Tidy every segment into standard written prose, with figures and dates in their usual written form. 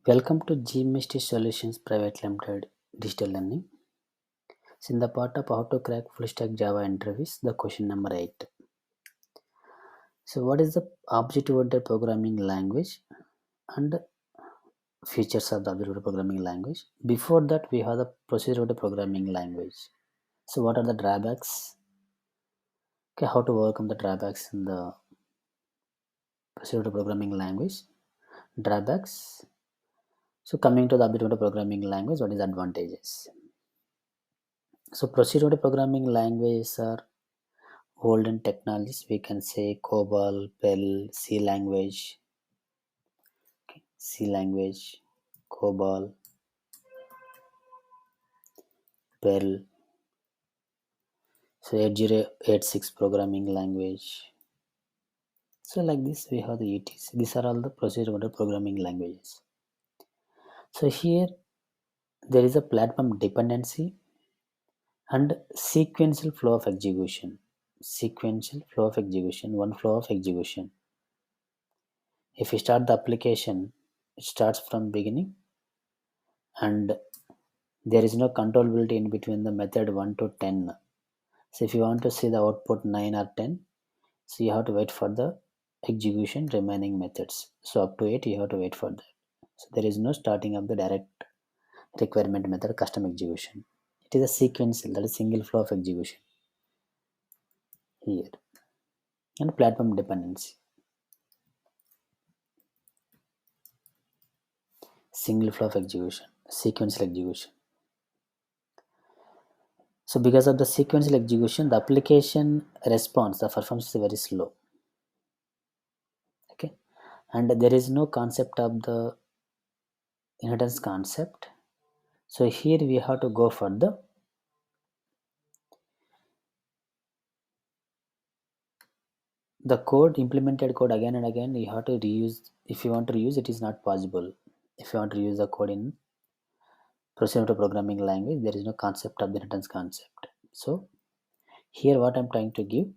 Welcome to GMST Solutions Private Limited Digital Learning. So in the part of how to crack full stack Java interviews, the question number 8. So what is the object-oriented programming language and features of the object-oriented programming language? Before that, we have the procedure-oriented programming language. So what are the drawbacks? Okay, how to overcome the drawbacks in the procedure-oriented programming language? Drawbacks. So coming to the object-oriented programming language, what is the advantages? So procedure programming languages are olden technologies. We can say COBOL, Perl, C language, C language, COBOL, Perl. So 8086 programming language. So like this we have the ETC. These are all the procedure programming languages. So here there is a platform dependency and sequential flow of execution. Sequential flow of execution, one flow of execution. If you start the application, it starts from beginning and there is no controllability in between the method 1 to 10. So if you want to see the output 9 or 10, so you have to wait for the execution remaining methods. So up to 8 you have to wait for that. So there is no starting of the direct requirement method custom execution. It is a sequential, that is single flow of execution here. And platform dependency. Single flow of execution, sequential execution. So because of the sequential execution, the application response, the performance is very slow. Okay, and there is no concept of the inheritance concept. So here we have to go for the code, implemented code again and again. You have to reuse. If you want to reuse, it is not possible. If you want to reuse the code in procedure programming language, there is no concept of the inheritance concept. So here what I'm trying to give,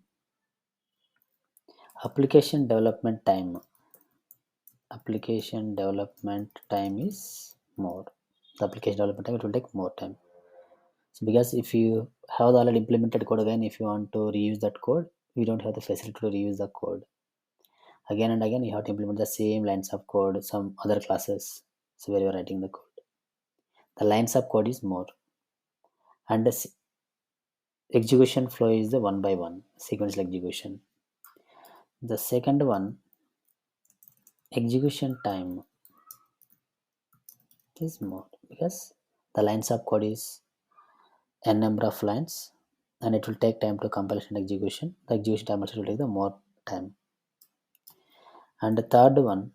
application development time. Application development time is more. The application development time, it will take more time. So because if you have the already implemented code again, if you want to reuse that code, we don't have the facility to reuse the code. Again and again, you have to implement the same lines of code, some other classes. So where you are writing the code, the lines of code is more, and the execution flow is the one by one sequential execution. The second one, execution time is more because the lines of code is n number of lines, and it will take time to compilation and execution. The execution time also will take the more time. And the third one,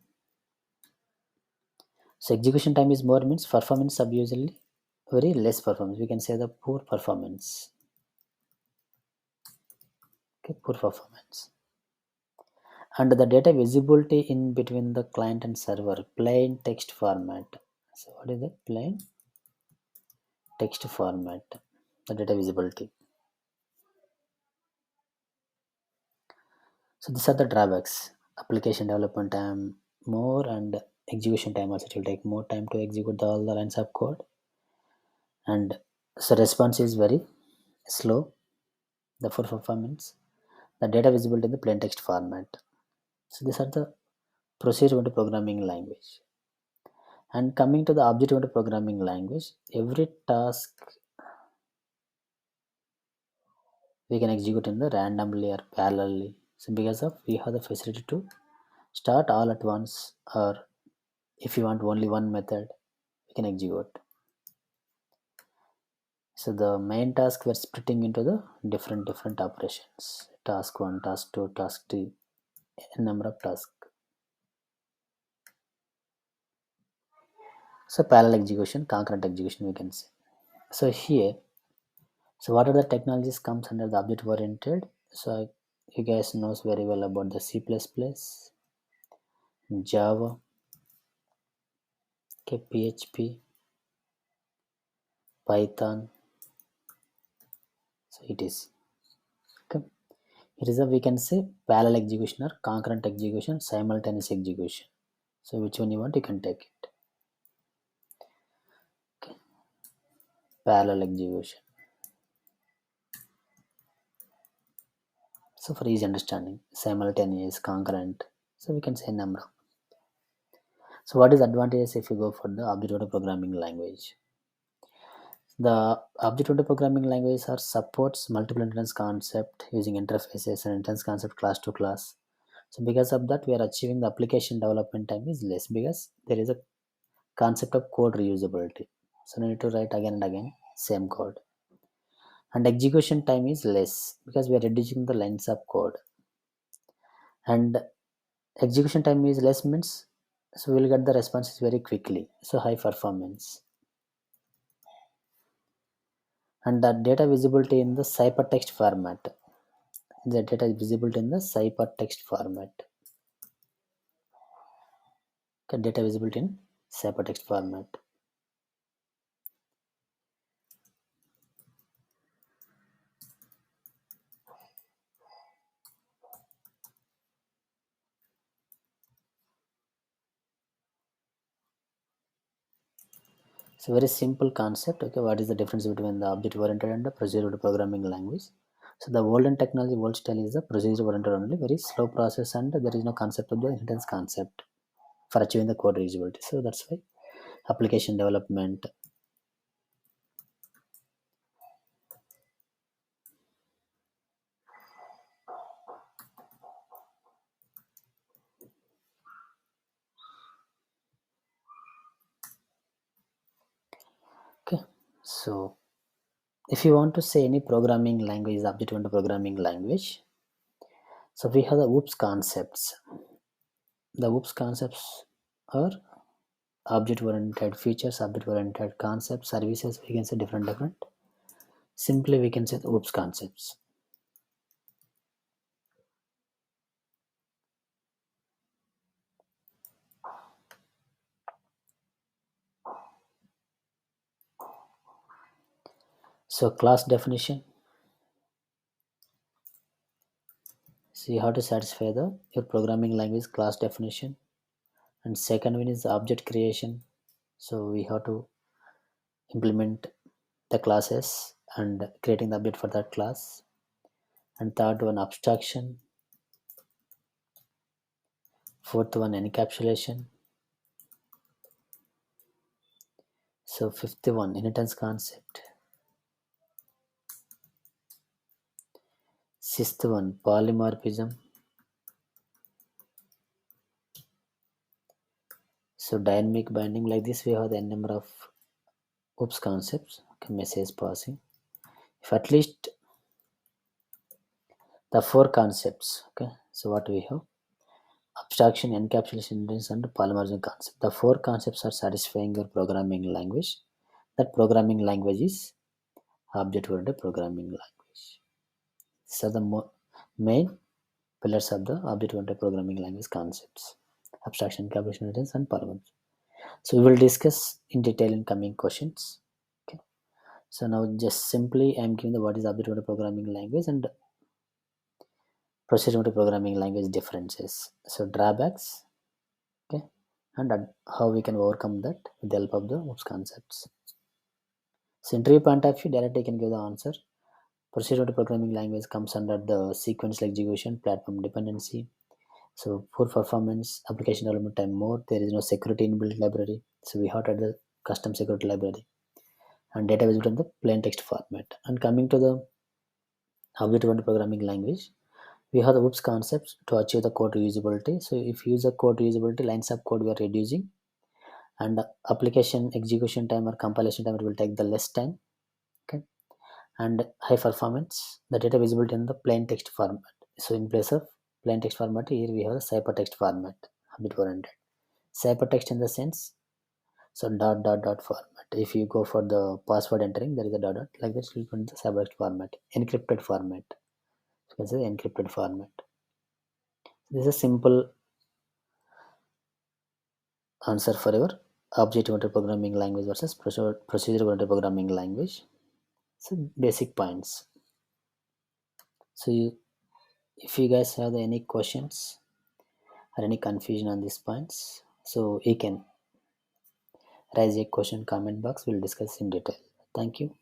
so execution time is more means performance of usually very less performance. We can say the poor performance. Okay, poor performance. And the data visibility in between the client and server, plain text format. So what is that? Plain text format. The data visibility. So these are the drawbacks. Application development time more and execution time also, it will take more time to execute all the lines of code, and so response is very slow. The for performance, the data visibility in the plain text format. So these are the procedure oriented programming language. And coming to the object oriented programming language, every task we can execute in the randomly or parallelly. So because of we have the facility to start all at once, or if you want only one method, we can execute. So the main task we're splitting into the different operations. Task 1, task 2, task 3, a number of tasks. So parallel execution, concurrent execution we can say. So here, so what are the technologies comes under the object oriented? So you guys knows very well about the C++, Java, okay, PHP, Python. So it is. Okay. It is a, we can say, parallel execution or concurrent execution, simultaneous execution. So which one you want, you can take it. parallel execution. So for easy understanding, simultaneous, concurrent. So we can say number. So what is advantages if you go for the object-oriented programming language? The object-oriented programming language are supports multiple instance concept using interfaces and instance concept class to class. So because of that, we are achieving the application development time is less because there is a concept of code reusability. So no need to write again and again same code. And execution time is less because we are reducing the lines of code. And execution time is less means so we'll get the responses very quickly. So high performance. And the data visibility in the ciphertext format. The data is visible in the ciphertext format. Okay, data visibility in ciphertext format. So very simple concept. Okay, what is the difference between the object-oriented and the procedure-oriented programming language? So the olden technology, old style is the procedure-oriented only, very slow process, and there is no concept of the inheritance concept for achieving the code reusability. So that's why application development. Okay, so if you want to say any programming language is object-oriented programming language, so we have the OOPS concepts. The OOPS concepts are object-oriented features, object-oriented concepts, services. We can say different. Simply, we can say the OOPS concepts. So class definition. So you have to satisfy the your programming language class definition. And second one is the object creation. So we have to implement the classes and creating the object for that class. And third one abstraction. Fourth one encapsulation. So fifth one inheritance concept. Sixth one polymorphism. So dynamic binding, like this we have the n number of OOPS concepts. Okay, message passing. If at least the four concepts. Okay, so what we have abstraction, encapsulation, inheritance, and polymorphism concept. The four concepts are satisfying your programming language. That programming language is object-oriented programming language. These are the main pillars of the object-oriented programming language concepts: abstraction, encapsulation, inheritance, and polymorphism. So we will discuss in detail in coming questions. Okay. So now just simply I am giving the what is object-oriented programming language and procedure-oriented programming language differences. So drawbacks, okay, and how we can overcome that with the help of the OOPS concepts. So interview point of view, directly can give the answer. Procedure-oriented programming language comes under the sequential execution, platform dependency. So poor performance, application development time more. There is no security inbuilt library. So we have to add the custom security library and data visible in the plain text format. And coming to the object-oriented programming language, we have the OOPS concepts to achieve the code reusability. So if you use the code reusability, lines of code we are reducing, and application execution time or compilation time it will take the less time. Okay, and high performance, the data visibility in the plain text format. So in place of plain text format, here we have the ciphertext format, object-oriented. Ciphertext in the sense, so dot format. If you go for the password entering, there is a dot like this. Will print the ciphertext format, encrypted format. You can say the encrypted format. This is a simple answer for your object-oriented programming language versus procedure-oriented programming language. So basic points. So if you guys have any questions or any confusion on these points, so you can raise a question comment box. We'll discuss in detail. Thank you.